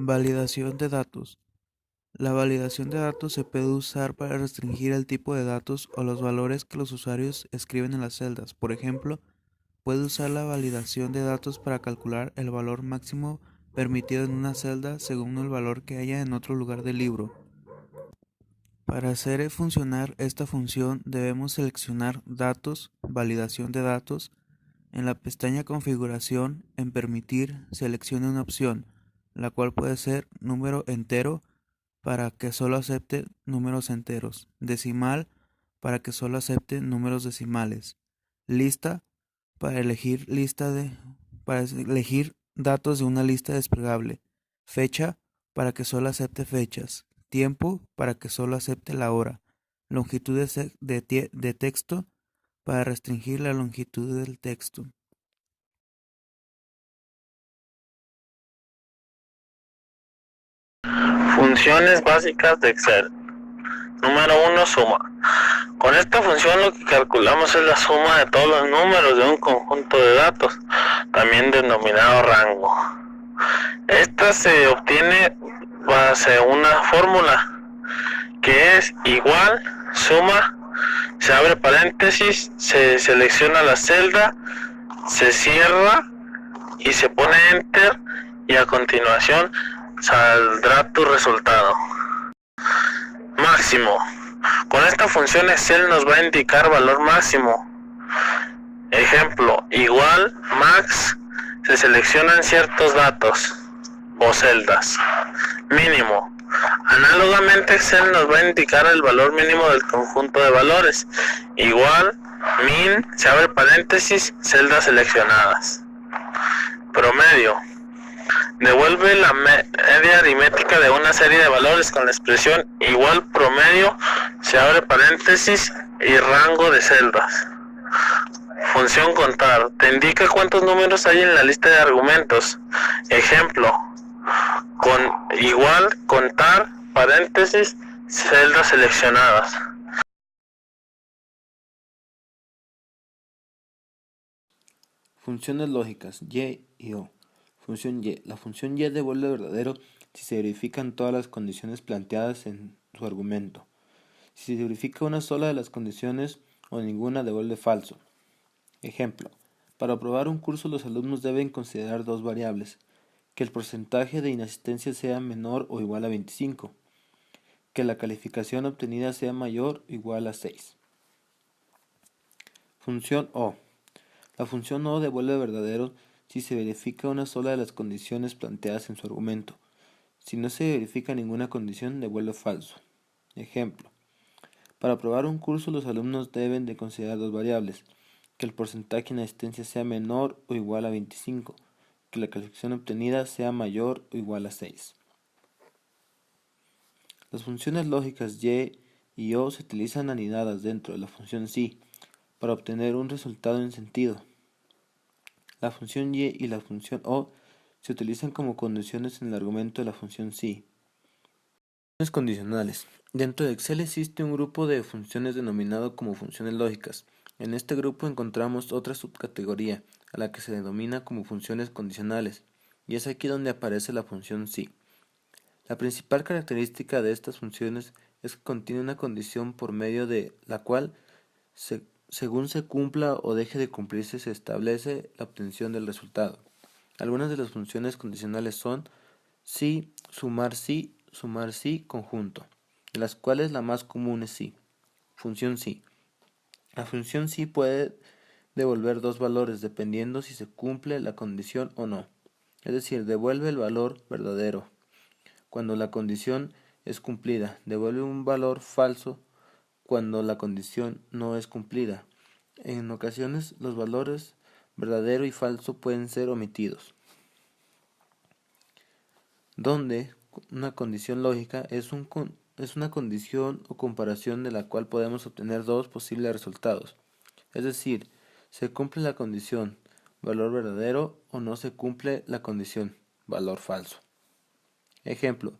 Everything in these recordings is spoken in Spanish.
Validación de datos. La validación de datos se puede usar para restringir el tipo de datos o los valores que los usuarios escriben en las celdas. Por ejemplo, puede usar la validación de datos para calcular el valor máximo permitido en una celda según el valor que haya en otro lugar del libro. Para hacer funcionar esta función debemos seleccionar Datos, Validación de datos. En la pestaña Configuración, en Permitir, seleccione una opción, la cual puede ser número entero para que solo acepte números enteros, decimal para que solo acepte números decimales, lista para elegir datos de una lista desplegable, fecha para que solo acepte fechas, tiempo para que solo acepte la hora, longitud de texto para restringir la longitud del texto. Funciones básicas de Excel. Número 1, suma. Con esta función lo que calculamos es la suma de todos los números de un conjunto de datos, también denominado rango. Esta se obtiene base a una fórmula que es igual, suma, se abre paréntesis, se selecciona la celda, se cierra y se pone enter y a continuación saldrá tu resultado. Máximo. Con esta función Excel nos va a indicar valor máximo. Ejemplo, igual, max, se seleccionan ciertos datos o celdas. Mínimo. Análogamente Excel nos va a indicar el valor mínimo del conjunto de valores. Igual, min, se abre paréntesis, celdas seleccionadas. Promedio. Devuelve la media aritmética de una serie de valores con la expresión igual promedio, se abre paréntesis y rango de celdas. Función contar. Te indica cuántos números hay en la lista de argumentos. Ejemplo, con igual contar paréntesis celdas seleccionadas. Funciones lógicas y y o. Función y. La función y devuelve verdadero si se verifican todas las condiciones planteadas en su argumento. Si se verifica una sola de las condiciones o ninguna, devuelve falso. Ejemplo. Para aprobar un curso los alumnos deben considerar dos variables: que el porcentaje de inasistencia sea menor o igual a 25, que la calificación obtenida sea mayor o igual a 6. Función o. La función o devuelve verdadero si se verifica una sola de las condiciones planteadas en su argumento. Si no se verifica ninguna condición, devuelve falso. Ejemplo. Para aprobar un curso los alumnos deben de considerar dos variables: que el porcentaje de asistencia sea menor o igual a 25, que la calificación obtenida sea mayor o igual a 6. Las funciones lógicas y o se utilizan anidadas dentro de la función si para obtener un resultado en sentido. La función y la función o se utilizan como condiciones en el argumento de la función si. Funciones condicionales. Dentro de Excel existe un grupo de funciones denominado como funciones lógicas. En este grupo encontramos otra subcategoría, a la que se denomina como funciones condicionales, y es aquí donde aparece la función si. La principal característica de estas funciones es que contiene una condición por medio de la cual, según se cumpla o deje de cumplirse, se establece la obtención del resultado. Algunas de las funciones condicionales son si, sumar si, conjunto, de las cuales la más común es si. Función si. La función si puede devolver dos valores dependiendo si se cumple la condición o no. Es decir, devuelve el valor verdadero cuando la condición es cumplida, devuelve un valor falso cuando la condición no es cumplida. En ocasiones los valores verdadero y falso pueden ser omitidos. Donde una condición lógica es una condición o comparación de la cual podemos obtener dos posibles resultados. Es decir, se cumple la condición valor verdadero o no se cumple la condición valor falso. Ejemplo,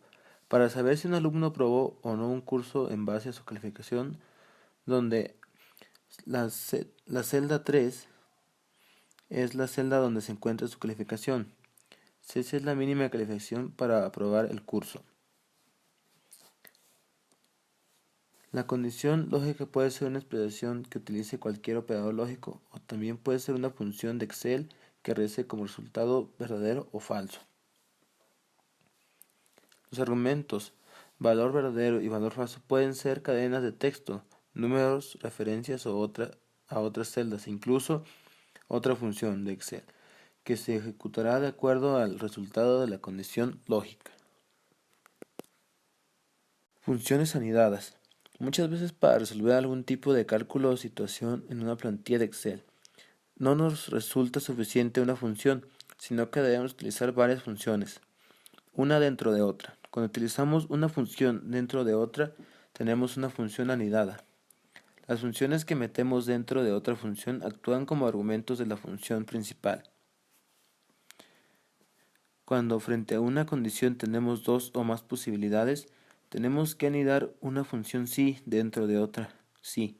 para saber si un alumno aprobó o no un curso en base a su calificación, donde la celda 3 es la celda donde se encuentra su calificación. 6 es la mínima calificación para aprobar el curso. La condición lógica puede ser una expresión que utilice cualquier operador lógico, o también puede ser una función de Excel que regrese como resultado verdadero o falso. Los argumentos valor verdadero y valor falso pueden ser cadenas de texto, números, referencias a otras celdas, incluso otra función de Excel, que se ejecutará de acuerdo al resultado de la condición lógica. Funciones anidadas. Muchas veces para resolver algún tipo de cálculo o situación en una plantilla de Excel, no nos resulta suficiente una función, sino que debemos utilizar varias funciones, una dentro de otra. Cuando utilizamos una función dentro de otra, tenemos una función anidada. Las funciones que metemos dentro de otra función actúan como argumentos de la función principal. Cuando frente a una condición tenemos dos o más posibilidades, tenemos que anidar una función sí dentro de otra sí.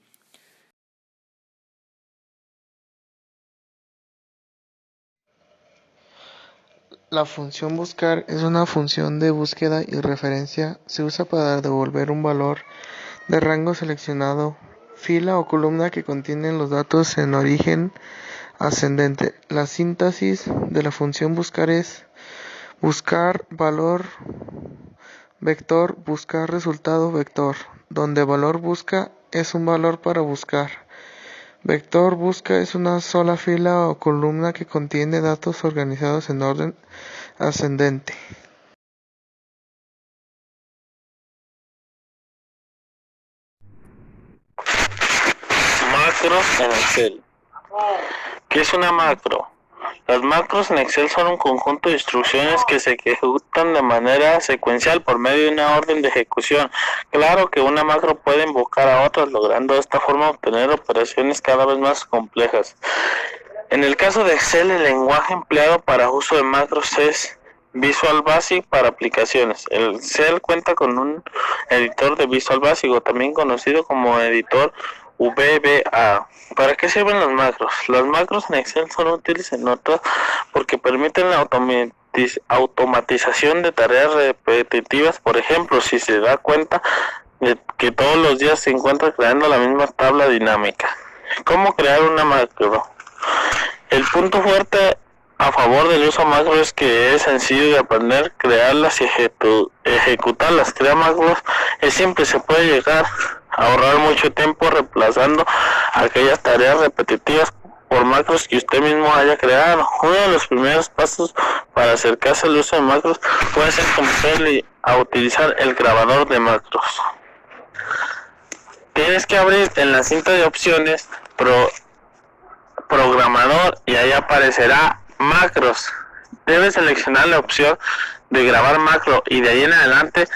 La función buscar es una función de búsqueda y referencia. Se usa para devolver un valor de rango seleccionado, fila o columna que contienen los datos en origen ascendente. La síntesis de la función buscar es buscar valor vector, buscar resultado vector, donde valor busca es un valor para buscar. Vector busca es una sola fila o columna que contiene datos organizados en orden ascendente. Macros en Excel. ¿Qué es una macro? Las macros en Excel son un conjunto de instrucciones que se ejecutan de manera secuencial por medio de una orden de ejecución. Claro que una macro puede invocar a otras, logrando de esta forma obtener operaciones cada vez más complejas. En el caso de Excel, el lenguaje empleado para uso de macros es Visual Basic para aplicaciones. El Excel cuenta con un editor de Visual Basic, también conocido como editor VBA. ¿Para qué sirven los macros? Las macros en Excel son útiles en otras porque permiten la automatización de tareas repetitivas. Por ejemplo, si se da cuenta de que todos los días se encuentra creando la misma tabla dinámica. ¿Cómo crear una macro? El punto fuerte a favor del uso macro es que es sencillo de aprender, crearlas y ejecutarlas. Crear macros es simple, se puede llegar a ahorrar mucho tiempo reemplazando aquellas tareas repetitivas por macros que usted mismo haya creado. Uno de los primeros pasos para acercarse al uso de macros puede ser comenzar a utilizar el grabador de macros. Tienes que abrir en la cinta de opciones programador y ahí aparecerá macros. Debes seleccionar la opción de grabar macro y de ahí en adelante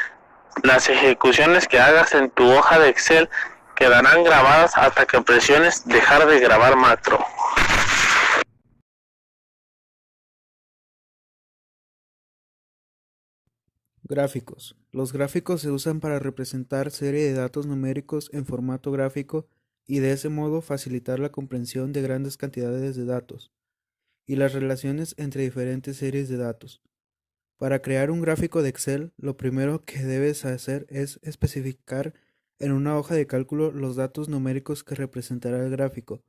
las ejecuciones que hagas en tu hoja de Excel quedarán grabadas hasta que presiones dejar de grabar macro. Gráficos. Los gráficos se usan para representar serie de datos numéricos en formato gráfico y de ese modo facilitar la comprensión de grandes cantidades de datos y las relaciones entre diferentes series de datos. Para crear un gráfico de Excel, lo primero que debes hacer es especificar en una hoja de cálculo los datos numéricos que representará el gráfico.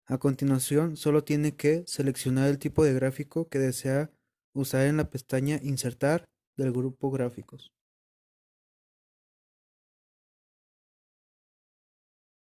A continuación, solo tiene que seleccionar el tipo de gráfico que desea usar en la pestaña Insertar del grupo Gráficos.